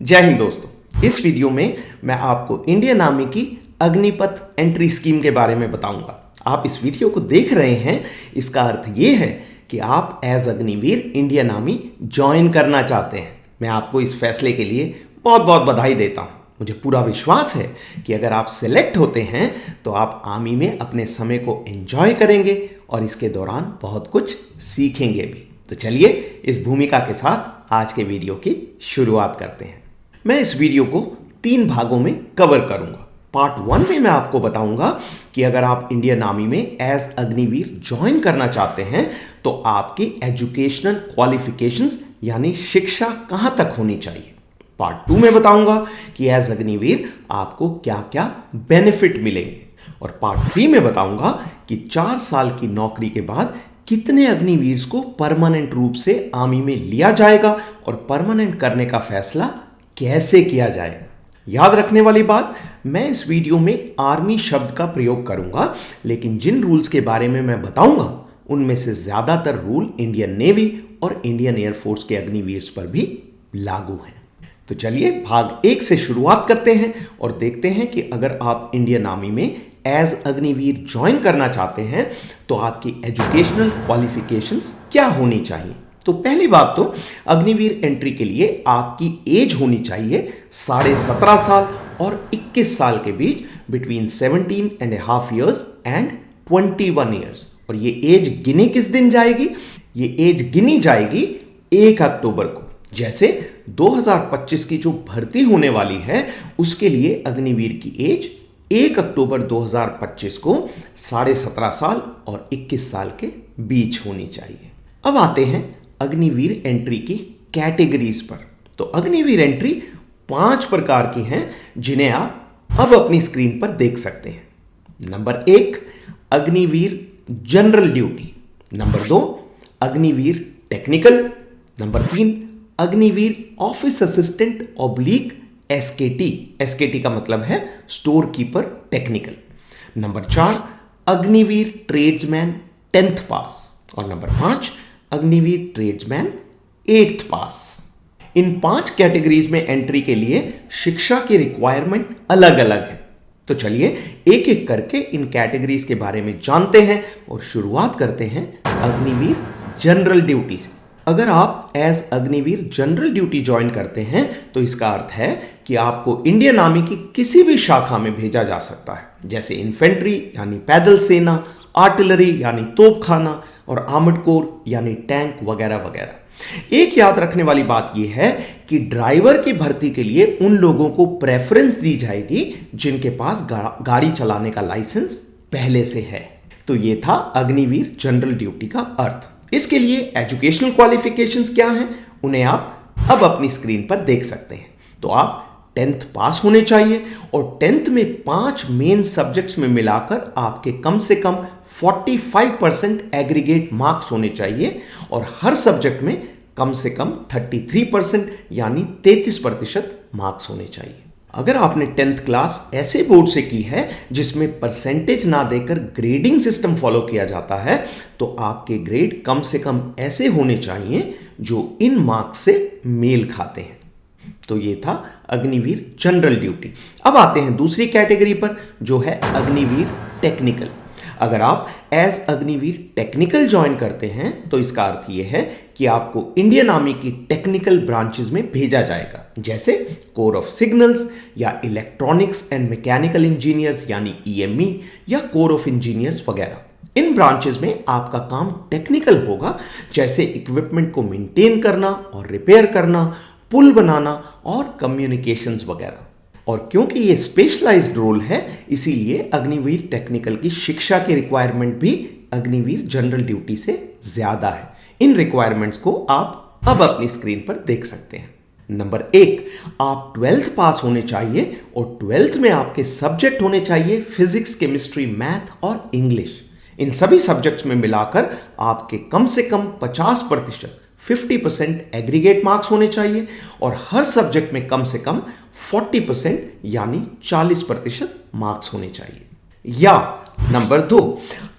जय हिंद दोस्तों। इस वीडियो में मैं आपको इंडियन आर्मी की अग्निपथ एंट्री स्कीम के बारे में बताऊंगा। आप इस वीडियो को देख रहे हैं, इसका अर्थ ये है कि आप as Agniveer Indian army join करना चाहते हैं। मैं आपको इस फैसले के लिए बहुत बहुत बधाई देता हूं। मुझे पूरा विश्वास है कि अगर आप सिलेक्ट होते हैं तो आप आर्मी में अपने समय को एंजॉय करेंगे और इसके दौरान बहुत कुछ सीखेंगे भी। तो चलिए इस भूमिका के साथ आज के वीडियो की शुरुआत करते हैं। मैं इस वीडियो को 3 भागों में कवर करूंगा। पार्ट 1 में मैं आपको बताऊंगा कि अगर आप इंडियन आर्मी में एज अग्निवीर ज्वाइन करना चाहते हैं तो आपकी एजुकेशनल क्वालिफिकेशंस यानी शिक्षा कहां तक होनी चाहिए। पार्ट 2 में बताऊंगा कि एज अग्निवीर आपको क्या क्या बेनिफिट मिलेंगे। और पार्ट 3 में बताऊंगा कि 4 साल की नौकरी के बाद कितने अग्निवीर को परमानेंट रूप से आर्मी में लिया जाएगा और परमानेंट करने का फैसला कैसे किया जाएगा। याद रखने वाली बात, मैं इस वीडियो में आर्मी शब्द का प्रयोग करूंगा, लेकिन जिन रूल्स के बारे में मैं बताऊंगा उनमें से ज्यादातर रूल इंडियन नेवी और इंडियन एयरफोर्स के अग्निवीर पर भी लागू हैं। तो चलिए भाग 1 से शुरुआत करते हैं और देखते हैं कि अगर आप इंडियन आर्मी में एज अग्निवीर ज्वाइन करना चाहते हैं तो आपकी एजुकेशनल क्वालिफिकेशंस क्या होनी चाहिए। तो पहली बात तो अग्निवीर एंट्री के लिए आपकी एज होनी चाहिए 17.5 साल और 21 साल के बीच, बिटवीन 17.5 ईयर्स एंड 21 ईयर्स। और ये एज गिनी किस दिन जाएगी? ये एज गिनी जाएगी 1 अक्टूबर को। जैसे 2025 की जो भर्ती होने वाली है उसके लिए अग्निवीर की एज 1 अक्टूबर 2025 को 17.5 साल और 21 साल के बीच होनी चाहिए। अब आते हैं अग्निवीर एंट्री की कैटेगरीज पर। तो अग्निवीर एंट्री 5 प्रकार की हैं जिन्हें आप अब अपनी स्क्रीन पर देख सकते हैं। Number 1, Agniveer general duty. Number 2, Agniveer technical. Number 3, Agniveer office assistant oblique एसकेटी। एसकेटी का मतलब है store keeper technical. Number 4, Agniveer tradesman 10th पास। और नंबर 5, अग्निवीर ट्रेड्समैन 8th पास। इन 5 कैटेगरीज में एंट्री के लिए शिक्षा की रिक्वायरमेंट अलग अलग है। तो चलिए एक एक करके इन कैटेगरीज के बारे में जानते हैं और शुरुआत करते हैं अग्निवीर जनरल ड्यूटी से। अगर आप as Agniveer general duty join करते हैं तो इसका अर्थ है कि आपको इंडियन आर्मी की किसी भी शाखा में भेजा जा सकता है, जैसे इन्फेंट्री यानी पैदल सेना, आर्टिलरी यानी तोपखाना और आर्मर्ड कोर यानी टैंक वगैरह वगैरह। एक याद रखने वाली बात यह है कि ड्राइवर की भर्ती के लिए उन लोगों को प्रेफरेंस दी जाएगी जिनके पास गाड़ी चलाने का लाइसेंस पहले से है। तो यह था अग्निवीर जनरल ड्यूटी का अर्थ। इसके लिए एजुकेशनल क्वालिफिकेशंस क्या हैं उन्हें आप अब अपनी स्क्रीन पर देख सकते हैं। तो आप 10th पास होने चाहिए और 10th में 5 मेन सब्जेक्ट्स में मिलाकर आपके कम से कम 45% एग्रीगेट मार्क्स होने चाहिए और हर सब्जेक्ट में कम से कम 33% यानी 33% मार्क्स होने चाहिए। अगर आपने 10th क्लास ऐसे बोर्ड से की है जिसमें परसेंटेज ना देकर ग्रेडिंग सिस्टम फॉलो किया जाता है तो आपके ग्रेड कम से कम ऐसे होने चाहिए जो इन मार्क्स से मेल खाते हैं। तो ये था अग्निवीर जनरल ड्यूटी। अब आते हैं दूसरी कैटेगरी पर जो है अग्निवीर टेक्निकल। अगर आप एज अग्निवीर टेक्निकल ज्वाइन करते हैं तो इसका अर्थ यह है कि आपको इंडियन आर्मी की टेक्निकल ब्रांचेस में भेजा जाएगा, जैसे कोर ऑफ सिग्नल्स या इलेक्ट्रॉनिक्स एंड मैकेनिकल इंजीनियर्स यानी EME या कोर ऑफ इंजीनियर्स वगैरह। इन ब्रांचेस में आपका काम टेक्निकल होगा, जैसे इक्विपमेंट को मेंटेन करना और रिपेयर करना, पुल बनाना और कम्युनिकेशंस वगैरह। और क्योंकि ये स्पेशलाइज्ड रोल है इसीलिए अग्निवीर टेक्निकल की शिक्षा की रिक्वायरमेंट भी अग्निवीर जनरल ड्यूटी से ज्यादा है। इन रिक्वायरमेंट्स को आप अब अपनी स्क्रीन पर देख सकते हैं। नंबर 1, आप 12th पास होने चाहिए और 12th में आपके सब्जेक्ट होने चाहिए फिजिक्स, केमिस्ट्री, मैथ और इंग्लिश। इन सभी सब्जेक्ट्स में मिलाकर आपके कम से कम 50% 50% एग्रीगेट मार्क्स होने चाहिए और हर सब्जेक्ट में कम से कम 40% यानी 40% मार्क्स होने चाहिए। या नंबर 2,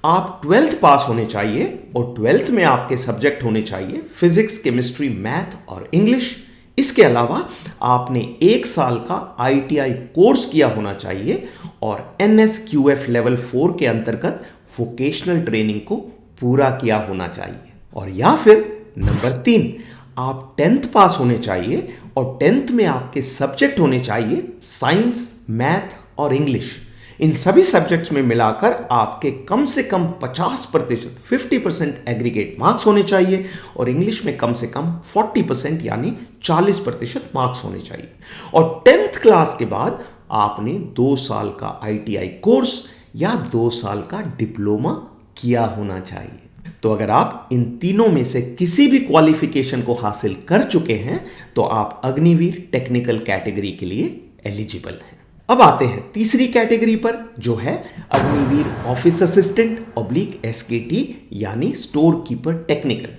आप 12th पास होने चाहिए और 12th में आपके सब्जेक्ट होने चाहिए फिजिक्स, केमिस्ट्री, मैथ और इंग्लिश। इसके अलावा आपने 1 साल का ITI कोर्स किया होना चाहिए और NSQF लेवल 4 के अंतर्गत वोकेशनल ट्रेनिंग को पूरा किया होना चाहिए। और या फिर नंबर 3, आप 10th पास होने चाहिए और 10th में आपके सब्जेक्ट होने चाहिए साइंस, मैथ और इंग्लिश। इन सभी सब्जेक्ट्स में मिलाकर आपके कम से कम 50% 50% एग्रीगेट मार्क्स होने चाहिए और इंग्लिश में कम से कम 40% यानी 40% मार्क्स होने चाहिए। और 10th क्लास के बाद आपने 2 साल का ITI कोर्स या 2 साल का डिप्लोमा किया होना चाहिए। तो अगर आप इन तीनों में से किसी भी क्वालिफिकेशन को हासिल कर चुके हैं तो आप अग्निवीर टेक्निकल कैटेगरी के लिए एलिजिबल हैं। अब आते हैं तीसरी कैटेगरी पर, जो है अग्निवीर ऑफिस असिस्टेंट /SKT यानी स्टोर कीपर टेक्निकल।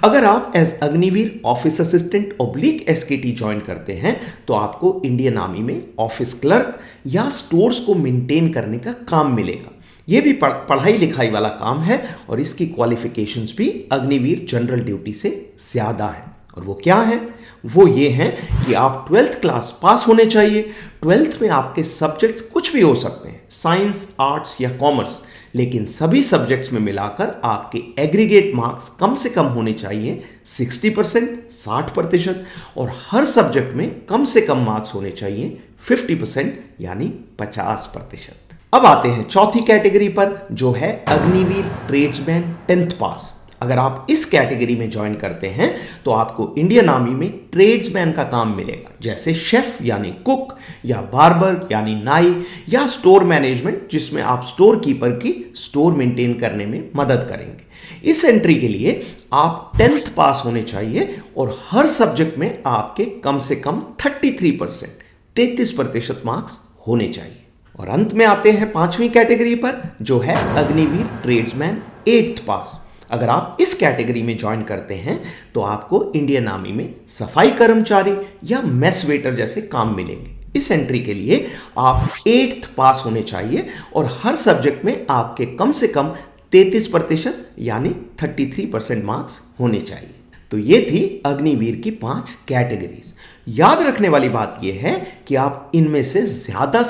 अगर आप as Agniveer office assistant /SKT join करते हैं तो आपको इंडियन आर्मी में ऑफिस क्लर्क या स्टोर्स को मेंटेन करने का काम मिलेगा। यह भी पढ़ाई लिखाई वाला काम है और इसकी क्वालिफिकेशंस भी अग्निवीर जनरल ड्यूटी से ज्यादा है। और वो क्या है? वो ये है कि आप 12th क्लास पास होने चाहिए। 12th में आपके सब्जेक्ट्स कुछ भी हो सकते हैं, साइंस, आर्ट्स या कॉमर्स, लेकिन सभी सब्जेक्ट्स में मिलाकर आपके एग्रीगेट मार्क्स कम से कम होने चाहिए 60%, 60% और हर सब्जेक्ट में कम से कम मार्क्स होने चाहिए 50% यानी 50%। अब आते हैं चौथी कैटेगरी पर, जो है अग्निवीर ट्रेड्समैन 10th पास। अगर आप इस कैटेगरी में ज्वाइन करते हैं तो आपको इंडियन आर्मी में ट्रेड्समैन का काम मिलेगा, जैसे शेफ यानी कुक या बार्बर यानी नाई या स्टोर मैनेजमेंट, जिसमें आप स्टोर कीपर की स्टोर मेंटेन करने में मदद करेंगे। इस एंट्री के लिए आप 10th पास होने चाहिए और हर सब्जेक्ट में आपके कम से कम 33% 33% मार्क्स होने चाहिए। और अंत में आते हैं 5वीं कैटेगरी पर, जो है अग्निवीर ट्रेड्समैन 8th पास। अगर आप इस कैटेगरी में ज्वाइन करते हैं तो आपको इंडियन आर्मी में सफाई कर्मचारी या मेस वेटर जैसे काम मिलेंगे। इस एंट्री के लिए आप 8th पास होने चाहिए और हर सब्जेक्ट में आपके कम से कम 33% यानी 33% मार्क्स होने चाहिए। तो ये थी अग्निवीर की 5 कैटेगरीज। याद रखने वाली बात यह है कि आप इनमें से ज्यादा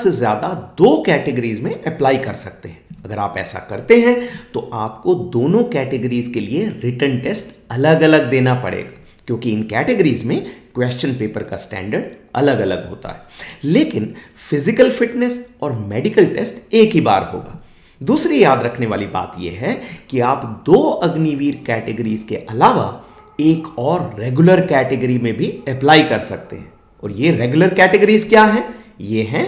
2 कैटेगरीज में अप्लाई कर सकते हैं। अगर आप ऐसा करते हैं तो आपको दोनों कैटेगरीज के लिए रिटन टेस्ट अलग अलग देना पड़ेगा, क्योंकि इन कैटेगरीज में क्वेश्चन पेपर का स्टैंडर्ड अलग अलग होता है। लेकिन फिजिकल फिटनेस और मेडिकल टेस्ट एक ही बार होगा। दूसरी याद रखने वाली बात यह है कि आप 2 अग्निवीर कैटेगरीज के अलावा एक और रेगुलर कैटेगरी में भी अप्लाई कर सकते हैं। और ये रेगुलर कैटेगरीज क्या है? ये हैं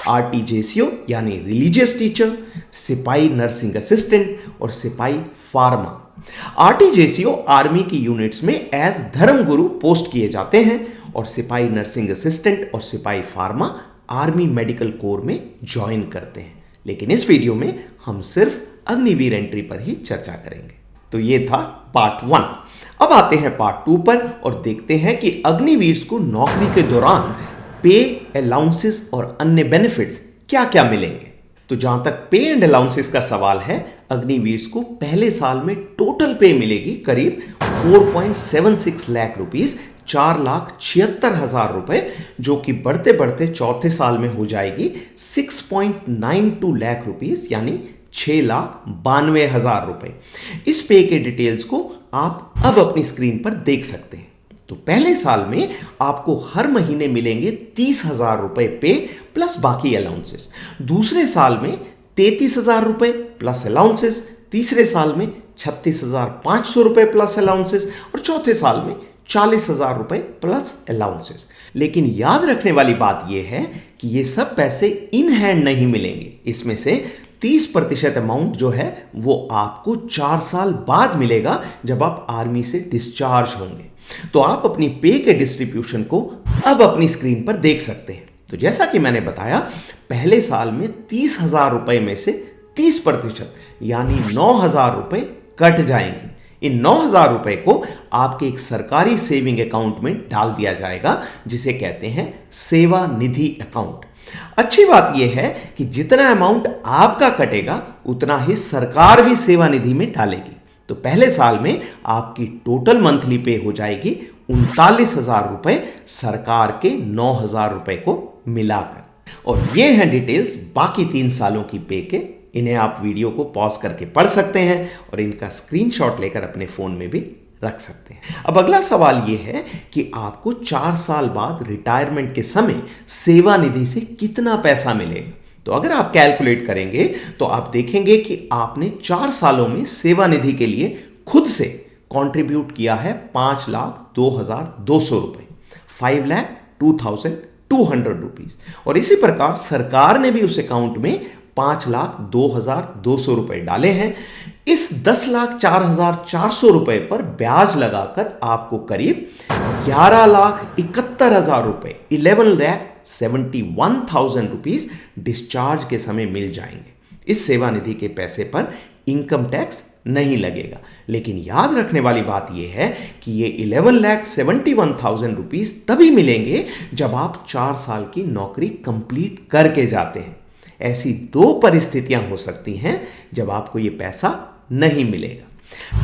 RTJCO यानी रिलीजियस टीचर, सिपाही नर्सिंग असिस्टेंट और सिपाही फार्मा। RTJCO आर्मी की यूनिट्स में एज धर्मगुरु पोस्ट किए जाते हैं और सिपाही नर्सिंग असिस्टेंट और सिपाही फार्मा आर्मी मेडिकल कोर में ज्वाइन करते हैं। लेकिन इस वीडियो में हम सिर्फ अग्निवीर एंट्री पर ही चर्चा करेंगे। तो ये था पार्ट 1। अब आते हैं पार्ट 2 पर और देखते हैं कि अग्निवीर को नौकरी के दौरान पे, अलाउंसेस और अन्य बेनिफिट्स क्या क्या मिलेंगे। तो जहां तक पे एंड अलाउंसेस का सवाल है, अग्निवीर को पहले साल में टोटल पे मिलेगी करीब 4.76 लाख रुपीस, 4,76,000 रुपए, जो कि बढ़ते बढ़ते चौथे साल में हो जाएगी 6.92 लाख रुपीस यानी 6,92,000 रुपए। इस पे के डिटेल्स को आप अब अपनी स्क्रीन पर देख सकते हैं। तो पहले साल में आपको हर महीने मिलेंगे 30,000 रुपए पे प्लस बाकी अलाउंसेस। दूसरे साल में 33,000 रुपए प्लस अलाउंसेस, तीसरे साल में 36,500 रुपए प्लस अलाउंसेस और चौथे साल में 40,000 रुपए प्लस अलाउंसेस। लेकिन याद रखने वाली बात यह है कि ये सब पैसे इन हैंड नहीं मिलेंगे। इसमें से 30% अमाउंट जो है वो आपको 4 साल बाद मिलेगा, जब आप आर्मी से डिस्चार्ज होंगे। तो आप अपनी पे के डिस्ट्रीब्यूशन को अब अपनी स्क्रीन पर देख सकते हैं। तो जैसा कि मैंने बताया, पहले साल में 30,000 रुपए में से 30% यानी 9,000 रुपए कट जाएंगे। इन 9,000 रुपए को आपके एक सरकारी सेविंग अकाउंट में डाल दिया जाएगा, जिसे कहते हैं सेवा निधि अकाउंट। अच्छी बात यह है कि जितना अमाउंट आपका कटेगा उतना ही सरकार भी सेवा निधि में डालेगी। तो पहले साल में आपकी टोटल मंथली पे हो जाएगी 39,000 रुपए सरकार के 9,000 रुपए को मिलाकर। और ये हैं डिटेल्स बाकी 3 सालों की पे के। इन्हें आप वीडियो को पॉज करके पढ़ सकते हैं और इनका स्क्रीनशॉट लेकर अपने फोन में भी रख सकते हैं। अब अगला सवाल यह है कि आपको 4 साल बाद रिटायरमेंट के समय सेवा निधि से कितना पैसा मिलेगा। तो अगर आप कैलकुलेट करेंगे तो आप देखेंगे कि आपने 4 सालों में सेवा निधि के लिए खुद से कंट्रीब्यूट किया है 5,02,200 रुपए, 5,02,200 रुपीज। और इसी प्रकार सरकार ने भी उस अकाउंट में 5,02,200 रुपए डाले हैं। इस 10,04,400 रुपए पर ब्याज लगाकर आपको करीब 11,71,000 रुपए, 11,71,000 रुपीज डिस्चार्ज के समय मिल जाएंगे। इस सेवा निधि के पैसे पर इनकम टैक्स नहीं लगेगा। लेकिन याद रखने वाली बात यह है कि ये 11,71,000 रुपीज तभी मिलेंगे जब आप 4 साल की नौकरी कंप्लीट करके जाते हैं। ऐसी 2 परिस्थितियां हो सकती हैं जब आपको यह पैसा नहीं मिलेगा।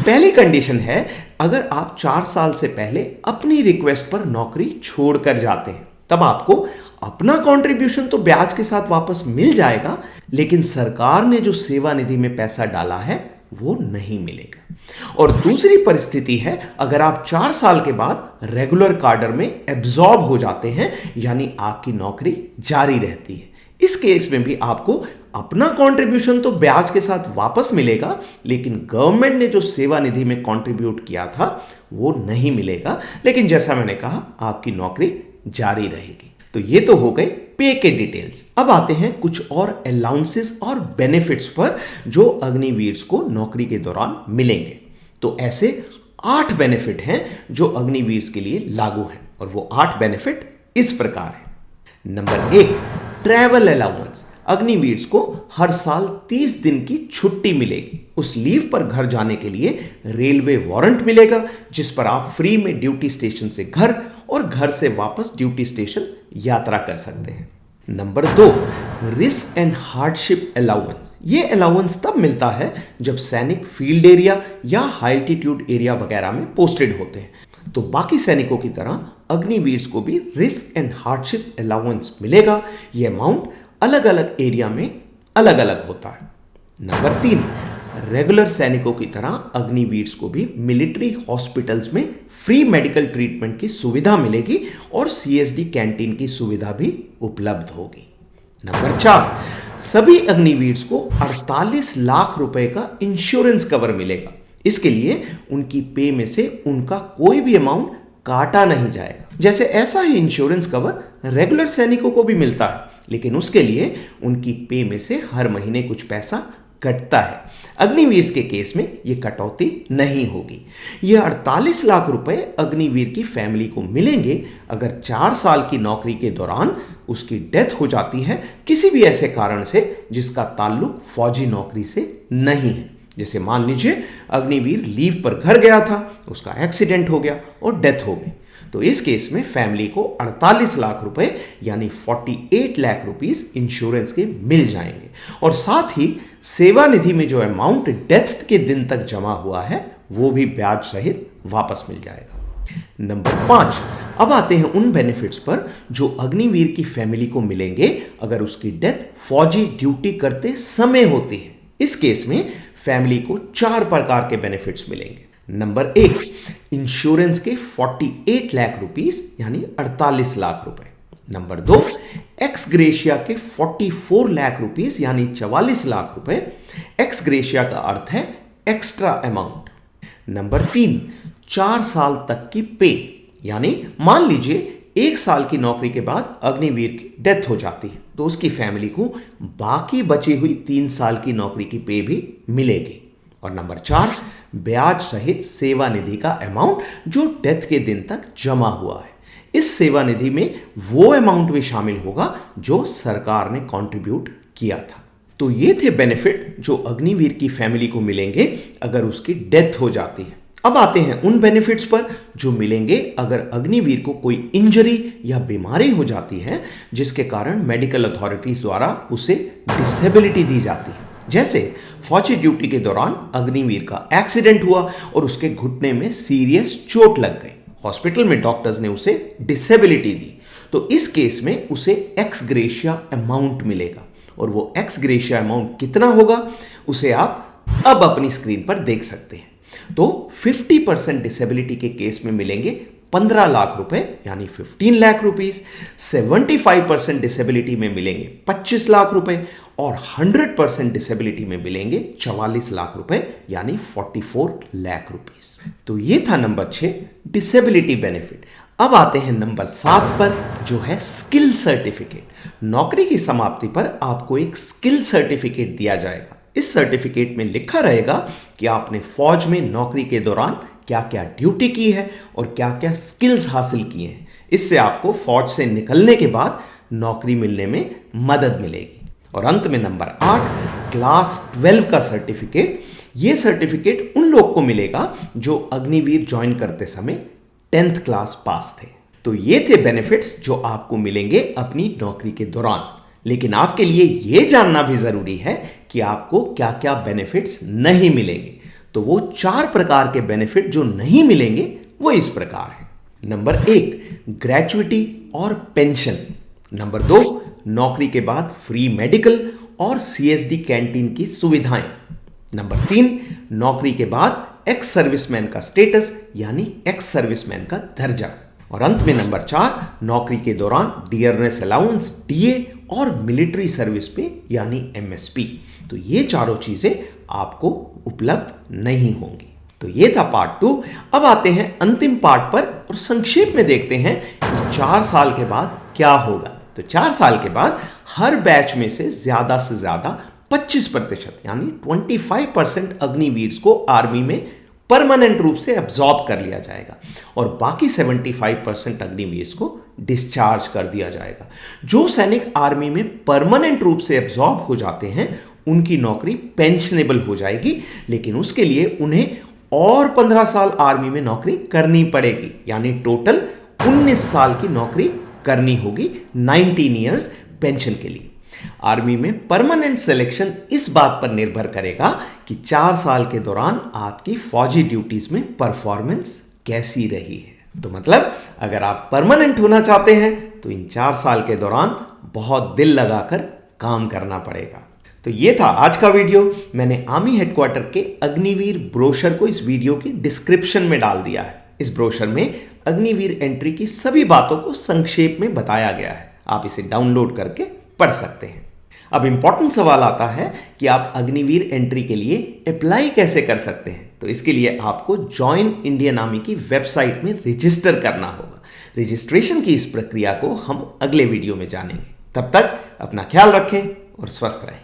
पहली कंडीशन है अगर आप 4 साल से पहले अपनी रिक्वेस्ट पर नौकरी छोड़कर जाते हैं, तब आपको अपना कंट्रीब्यूशन तो ब्याज के साथ वापस मिल जाएगा, लेकिन सरकार ने जो सेवा निधि में पैसा डाला है वो नहीं मिलेगा। और दूसरी परिस्थिति है अगर आप 4 साल के बाद रेगुलर कार्डर में एब्जॉर्ब हो जाते हैं, यानी आपकी नौकरी जारी रहती है। इस केस में भी आपको अपना कंट्रीब्यूशन तो ब्याज के साथ वापस मिलेगा, लेकिन गवर्नमेंट ने जो सेवा निधि में कंट्रीब्यूट किया था वो नहीं मिलेगा। लेकिन जैसा मैंने कहा आपकी नौकरी जारी रहेगी। तो ये तो हो गए पे के डिटेल्स। अब आते हैं कुछ और अलाउंसेस और बेनिफिट्स पर जो अग्निवीर्स को नौकरी के दौरान मिलेंगे। तो ऐसे 8 बेनिफिट हैं जो अग्निवीर्स के लिए लागू हैं, और वो 8 बेनिफिट इस प्रकार हैं। Number 1, travel allowance. अग्निवीर्स को हर साल 30 दिन की छुट्टी मिलेगी। उस लीव पर घर जाने के लिए रेलवे वारंट मिलेगा, जिस पर आप फ्री में ड्यूटी स्टेशन से घर और घर से वापस ड्यूटी स्टेशन यात्रा कर सकते हैं। Number 2, risk and hardship allowance. ये अलाउंस तब मिलता है जब सैनिक फील्ड एरिया या हाई एल्टीट्यूड एरिया वगैरह में पोस्टेड होते हैं। तो बाकी सैनिकों की तरह अग्निवीर्स को भी रिस्क एंड हार्डशिप अलाउंस मिलेगा। यह अमाउंट अलग अलग एरिया में अलग अलग होता है। नंबर 3, रेगुलर सैनिकों की तरह अग्निवीर्स को भी मिलिट्री हॉस्पिटल्स में फ्री मेडिकल ट्रीटमेंट की सुविधा मिलेगी और सीएसडी कैंटीन की सुविधा भी उपलब्ध होगी। नंबर 4, सभी अग्निवीर्स को 48 लाख रुपए का इंश्योरेंस कवर मिलेगा। इसके लिए उनकी पे में से उनका कोई भी अमाउंट काटा नहीं जाएगा। जैसे ऐसा ही इंश्योरेंस कवर रेगुलर सैनिकों को भी मिलता है, लेकिन उसके लिए उनकी पे में से हर महीने कुछ पैसा कटता है। अग्निवीर के केस में यह कटौती नहीं होगी। यह 48 लाख रुपए अग्निवीर की फैमिली को मिलेंगे अगर 4 साल की नौकरी के दौरान उसकी डेथ हो जाती है किसी भी ऐसे कारण से जिसका ताल्लुक फौजी नौकरी से नहीं है। जैसे मान लीजिए अग्निवीर लीव पर घर गया था, उसका एक्सीडेंट हो गया और डेथ हो गई, तो इस केस में फैमिली को 48 लाख रुपए यानी 48 लाख रुपीस इंश्योरेंस के मिल जाएंगे। और साथ ही सेवा निधि में जो अमाउंट डेथ के दिन तक जमा हुआ है वो भी ब्याज सहित वापस मिल जाएगा। नंबर 5, अब आते हैं उन बेनिफिट्स पर जो अग्निवीर की फैमिली को मिलेंगे अगर उसकी डेथ फौजी ड्यूटी करते समय होती है। इस केस में फैमिली को 4 प्रकार के बेनिफिट्स मिलेंगे। नंबर 1, इंश्योरेंस के 48 लाख रुपीस यानी 48 लाख रुपए। नंबर 2, एक्स ग्रेशिया के 44 लाख रुपीस यानी 44 लाख रुपए। एक्स ग्रेशिया का अर्थ है एक्स्ट्रा अमाउंट। नंबर 3, 4 साल तक की पे, यानी मान लीजिए 1 साल की नौकरी के बाद अग्निवीर की डेथ हो जाती है तो उसकी फैमिली को बाकी बची हुई 3 साल की नौकरी की पे भी मिलेगी। और नंबर 4, ब्याज सहित सेवा निधि का अमाउंट जो डेथ के दिन तक जमा हुआ है। इस सेवा निधि में वो अमाउंट भी शामिल होगा जो सरकार ने कंट्रीब्यूट किया था। तो ये थे बेनिफिट जो अग्निवीर की फैमिली को मिलेंगे अगर उसकी डेथ हो जाती है। अब आते हैं उन बेनिफिट्स पर जो मिलेंगे अगर अग्निवीर को कोई इंजरी या बीमारी हो जाती है जिसके कारण मेडिकल अथॉरिटीज द्वारा उसे डिसेबिलिटी दी जाती है। जैसे फौजी ड्यूटी के दौरान अग्निवीर का एक्सीडेंट हुआ और उसके घुटने में सीरियस चोट लग गई, हॉस्पिटल में डॉक्टर्स ने उसे डिसेबिलिटी दी, तो इस केस में उसे एक्स ग्रेशिया अमाउंट मिलेगा। और वो एक्स ग्रेशिया अमाउंट कितना होगा उसे आप अब अपनी स्क्रीन पर देख सकते हैं। तो 50% डिसेबिलिटी के केस में मिलेंगे 15 लाख रुपए यानी 15 लाख रुपीस, 75% डिसेबिलिटी में मिलेंगे 25 लाख रुपए और 100% डिसेबिलिटी में मिलेंगे 44 लाख रुपए यानी 44 लाख रुपीस। तो ये था नंबर 6 डिसेबिलिटी बेनिफिट। अब आते हैं नंबर 7 पर जो है स्किल सर्टिफिकेट। नौकरी की समाप्ति पर आपको एक स्किल सर्टिफिकेट दिया जाएगा। इस सर्टिफिकेट में लिखा रहेगा कि आपने फौज में नौकरी के दौरान क्या क्या ड्यूटी की है और क्या क्या स्किल्स हासिल किए हैं। इससे आपको फौज से निकलने के बाद नौकरी मिलने में मदद मिलेगी। और अंत में नंबर 8 क्लास 12 का सर्टिफिकेट। यह सर्टिफिकेट उन लोग को मिलेगा जो अग्निवीर ज्वाइन करते समय 10th क्लास पास थे। तो ये थे बेनिफिट्स जो आपको मिलेंगे अपनी नौकरी के दौरान। लेकिन आपके लिए यह जानना भी जरूरी है कि आपको क्या क्या बेनिफिट्स नहीं मिलेंगे। तो वो 4 प्रकार के बेनिफिट जो नहीं मिलेंगे वो इस प्रकार है। नंबर 1 ग्रेचुइटी और पेंशन। नंबर 2 नौकरी के बाद फ्री मेडिकल और सीएसडी कैंटीन की सुविधाएं। नंबर 3 नौकरी के बाद एक्स सर्विसमैन का स्टेटस यानी एक्स सर्विसमैन का दर्जा। और अंत में नंबर 4 नौकरी के दौरान डियरनेस अलाउंस, डीए और मिलिट्री सर्विस पे यानी एमएसपी। तो ये चारों चीजें आपको उपलब्ध नहीं होंगी। तो ये था पार्ट 2। अब आते हैं अंतिम पार्ट पर और संक्षेप में देखते हैं कि 4 साल के बाद क्या होगा। तो 4 साल के बाद हर बैच में से ज्यादा 25% यानी 25% अग्निवीर को आर्मी में परमानेंट रूप से एब्जॉर्ब कर लिया जाएगा और बाकी 75% अग्निवीर को डिस्चार्ज कर दिया जाएगा। जो सैनिक आर्मी में परमानेंट रूप से एब्जॉर्ब हो जाते हैं उनकी नौकरी पेंशनेबल हो जाएगी, लेकिन उसके लिए उन्हें और 15 साल आर्मी में नौकरी करनी पड़ेगी, यानी टोटल 19 साल की नौकरी करनी होगी 19 ईयर्स पेंशन के लिए। आर्मी में परमानेंट सिलेक्शन इस बात पर निर्भर करेगा कि 4 साल के दौरान आपकी फौजी ड्यूटीज में परफॉर्मेंस कैसी रही है। तो मतलब अगर आप परमानेंट होना चाहते हैं तो इन 4 साल के दौरान बहुत दिल लगाकर काम करना पड़ेगा। तो ये था आज का वीडियो। मैंने आर्मी हेडक्वार्टर के अग्निवीर ब्रोशर को इस वीडियो की डिस्क्रिप्शन में डाल दिया है। इस ब्रोशर में अग्निवीर एंट्री की सभी बातों को संक्षेप में बताया गया है। आप इसे डाउनलोड करके पढ़ सकते हैं। अब इंपॉर्टेंट सवाल आता है कि आप अग्निवीर एंट्री के लिए अप्लाई कैसे कर सकते हैं। तो इसके लिए आपको जॉइन इंडियन आर्मी की वेबसाइट में रजिस्टर करना होगा। रजिस्ट्रेशन की इस प्रक्रिया को हम अगले वीडियो में जानेंगे। तब तक अपना ख्याल रखें और स्वस्थ रहें।